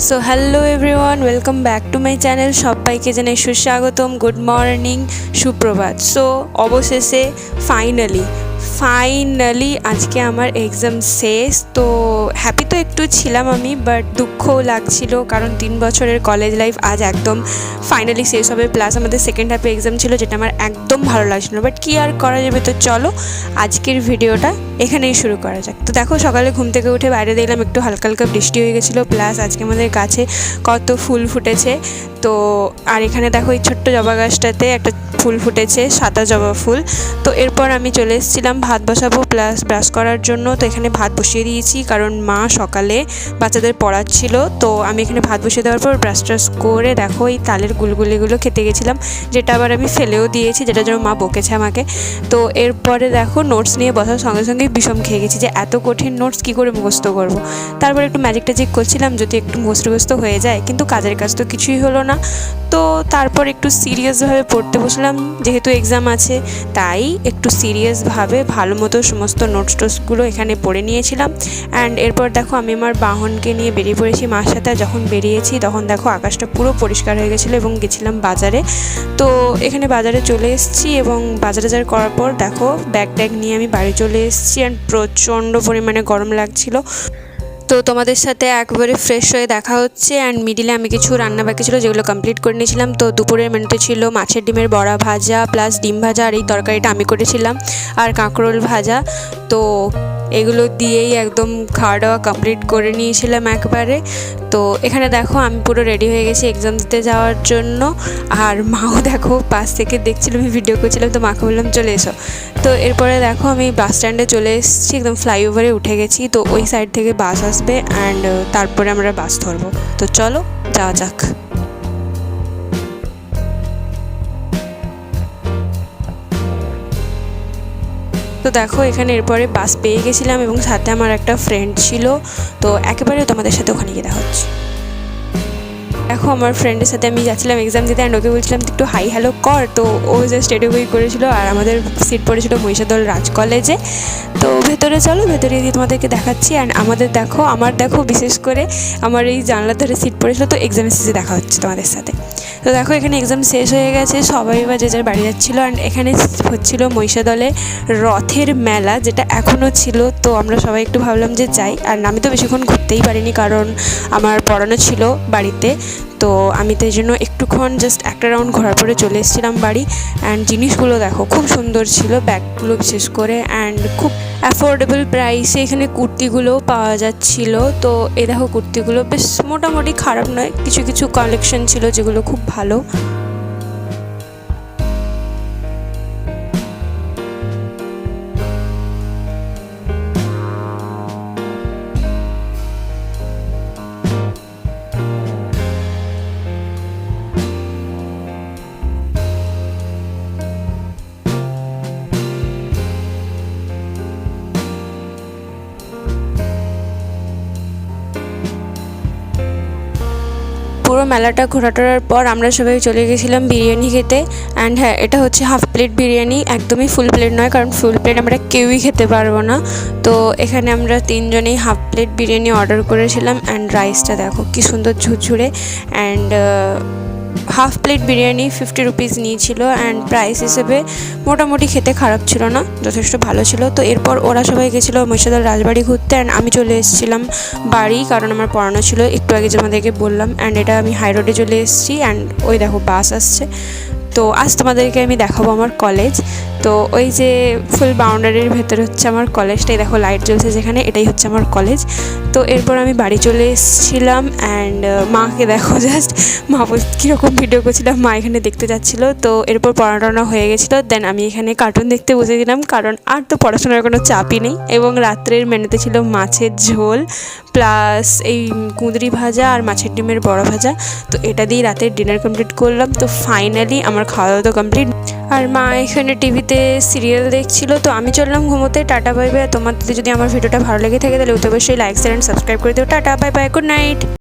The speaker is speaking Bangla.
So hello everyone, welcome back to my channel. সবাইকে জানাই সুস্বাগতম, গুড মর্নিং, সুপ্রভাত। সো অবশেষে ফাইনালি আজকে আমার এক্সাম শেষ। তো হ্যাপি তো একটু ছিলাম আমি, বাট দুঃখও লাগছিল, কারণ 3 বছরের কলেজ লাইফ আজ একদম ফাইনালি শেষ হবে। প্লাস আমাদের সেকেন্ড হাফে এক্সাম ছিল, যেটা আমার একদম ভালো লাগছিল না, বাট কী আর করা যাবে। তো চলো আজকের ভিডিওটা এখানেই শুরু করা যাক। তো দেখো, সকালে ঘুম থেকে উঠে বাইরে দেখলাম একটু হালকা হালকা বৃষ্টি হয়ে গেছিলো। প্লাস আজকে আমাদের গাছে কত ফুল ফুটেছে। তো আর এখানে দেখো এই ছোট্ট জবা গাছটাতে একটা ফুল ফুটেছে, সাদা জবা ফুল। তো এরপর আমি চলে এসেছিলাম ভাত বসাবো প্লাস ব্রাশ করার জন্য। তো এখানে ভাত বসিয়ে দিয়েছি, কারণ মা সকালে বাচ্চাদের পড়াচ্ছিল। তো আমি এখানে ভাত বসিয়ে দেওয়ার পর ব্রাশ ট্রাশ করে দেখো এই তালের গুলগুলিগুলো খেতে গেছিলাম, যেটা আবার আমি ফেলেও দিয়েছি, যেটার জন্য মা বকেছে আমাকে। তো এরপরে দেখো নোটস নিয়ে বসার সঙ্গে সঙ্গে বিষম খেয়ে গেছি, যে এত কঠিন নোটস কী করে মুখস্থ করবো। তারপর একটু ম্যাজিক ট্যাজিক করছিলাম যদি একটু মুখস্থ হয়ে যায়, কিন্তু কাজের কাজ তো কিছুই হলো না। তো তারপর একটু সিরিয়াসভাবে পড়তে বসলাম, যেহেতু এক্সাম আছে তাই একটু সিরিয়াসভাবে ভালো মতো সমস্ত নোটস টোটসগুলো এখানে পড়ে নিয়েছিলাম। অ্যান্ড এরপর দেখো আমি আমার বাহনকে নিয়ে বেরিয়ে পড়েছি মার সাথে। যখন বেরিয়েছি তখন দেখো আকাশটা পুরো পরিষ্কার হয়ে গেছিলো এবং গেছিলাম বাজারে। তো এখানে বাজারে চলে এসেছি এবং বাজারে করার পর দেখো ব্যাগ ট্যাগ নিয়ে আমি বাড়ি চলে এসেছি। অ্যান্ড প্রচণ্ড পরিমাণে গরম লাগছিলো। তো তোমাদের সাথে একবারে ফ্রেশ হয়ে দেখা হচ্ছে। অ্যান্ড মিডিলে আমি কিছু রান্না বাকি ছিল, যেগুলো কমপ্লিট করে নিয়েছিলাম। তো দুপুরের মেনুতে ছিল মাছের ডিমের বড়া ভাজা প্লাস ডিম ভাজা, আর এই তরকারিটা আমি করেছিলাম, আর কাঁকরোল ভাজা। তো এগুলো দিয়েই একদম খাওয়া দাওয়া কমপ্লিট করে নিয়েছিলাম একবারে। তো এখানে দেখো আমি পুরো রেডি হয়ে গেছি এক্সাম দিতে যাওয়ার জন্য। আর মাও দেখো পাশ থেকে দেখছিল আমি ভিডিও করছিলাম, তো মাকে বললাম চলে এসো। তো এরপরে দেখো আমি বাস স্ট্যান্ডে চলে এসেছি, একদম ফ্লাইওভারে উঠে গেছি। তো ওই সাইড থেকে বাস আসবে অ্যান্ড তারপরে আমরা বাস ধরবো। তো চলো যাওয়া যাক। তো দেখো এখানে এরপরে বাস পেয়ে গেছিলাম এবং সাথে আমার একটা ফ্রেন্ড ছিল। তো একেবারে তোমাদের সাথে ওখানে গিয়ে দেখা হচ্ছে। দেখো আমার ফ্রেন্ডের সাথে আমি যাচ্ছিলাম এক্সাম দিতে, অ্যান্ড ওকে বলছিলাম একটু হাই হ্যালো কর। তো ও জাস্ট এটুকুই করেছিল। আর আমাদের সিট পড়েছিল মহিষাদল রাজ কলেজে। তো ভেতরে চলো, ভেতরে দিয়ে তোমাদেরকে দেখাচ্ছি। অ্যান্ড আমার দেখো বিশেষ করে আমার এই জানলার ধারে সিট পড়েছিল। তো এক্সামের শেষে দেখা হচ্ছে তোমাদের সাথে। তো দেখো এখানে এক্সাম শেষ হয়ে গেছে, সবাই বা যে যার বাড়ি যাচ্ছিলো। অ্যান্ড এখানে হচ্ছিলো মহিষাদলে রথের মেলা, যেটা এখনও ছিল। তো আমরা সবাই একটু ভাবলাম যে যাই। আর আমি তো বেশিক্ষণ ঘুরতেই পারিনি, কারণ আমার পড়ানো ছিল বাড়িতে। তো আমি তাই জন্য একটুক্ষণ জাস্ট একটা রাউন্ড ঘোরার পরে চলে এসেছিলাম বাড়ি। অ্যান্ড জিনিসগুলো দেখো খুব সুন্দর ছিল, ব্যাগগুলো বিশেষ করে। অ্যান্ড খুব অ্যাফোর্ডেবল প্রাইসে এখানে কুর্তিগুলোও পাওয়া যাচ্ছিল। তো এই দেখো কুর্তিগুলো বেশ মোটামুটি খারাপ নয়, কিছু কিছু কালেকশন ছিল যেগুলো খুব ভালো। পুরো মেলাটা ঘোরাটোরার পর আমরা সবাই চলে গেছিলাম বিরিয়ানি খেতে। অ্যান্ড হ্যাঁ, এটা হচ্ছে হাফ প্লেট বিরিয়ানি, একদমই ফুল প্লেট নয়, কারণ ফুল প্লেট আমরা কেউই খেতে পারবো না। তো এখানে আমরা 3 জনেই হাফ প্লেট বিরিয়ানি অর্ডার করেছিলাম। অ্যান্ড রাইসটা দেখো কী সুন্দর ঝুরঝুরে। And half plate biryani 50 rupees নিয়েছিল। অ্যান্ড প্রাইস হিসেবে মোটামুটি খেতে খারাপ ছিল না, যথেষ্ট ভালো ছিল। তো এরপর ওরা সবাই গেছিলো মহিষাদল রাজবাড়ি ঘুরতে। অ্যান্ড আমি চলে এসেছিলাম বাড়ি, কারণ আমার পড়ানো ছিল একটু আগে যে আমাদেরকে বললাম। অ্যান্ড এটা আমি হাই রোডে চলে এসেছি। অ্যান্ড ওই দেখো বাস আসছে। তো আজ তোমাদেরকে আমি দেখাবো আমার কলেজ। তো ওই যে ফুল বাউন্ডারির ভেতরে হচ্ছে আমার কলেজটাই, দেখো লাইট জ্বলছে যেখানে, এটাই হচ্ছে আমার কলেজ। তো এরপর আমি বাড়ি চলে এসেছিলাম। অ্যান্ড মাকে দেখো জাস্ট, মা কীরকম ভিডিও করছিলাম, মা এখানে দেখতে যাচ্ছিলো। তো এরপর পড়ানো হয়ে গেছিলো। দেন আমি এখানে কার্টুন দেখতে বসে দিলাম, কারণ আর তো পড়াশোনার কোনো চাপই নেই। এবং রাত্রের মেনুতে ছিল মাছের ঝোল প্লাস এই কুঁদরি ভাজা আর মাছের ডিমের বড়া ভাজা। তো এটা দিয়েই রাতের ডিনার কমপ্লিট করলাম। তো ফাইনালি আমার খাওয়া দাওয়া তো কমপ্লিট। আর মা এখানে টিভিতে সিরিয়াল দেখছিল। তো আমি চললাম ঘুমোতে। Tata bye bye. তোমাদের যদি আমার ভিডিওটা ভালো লেগে থাকে তাহলে অবশ্যই লাইক শেয়ার অ্যান্ড সাবস্ক্রাইব করে দিও। Tata bye bye, good night.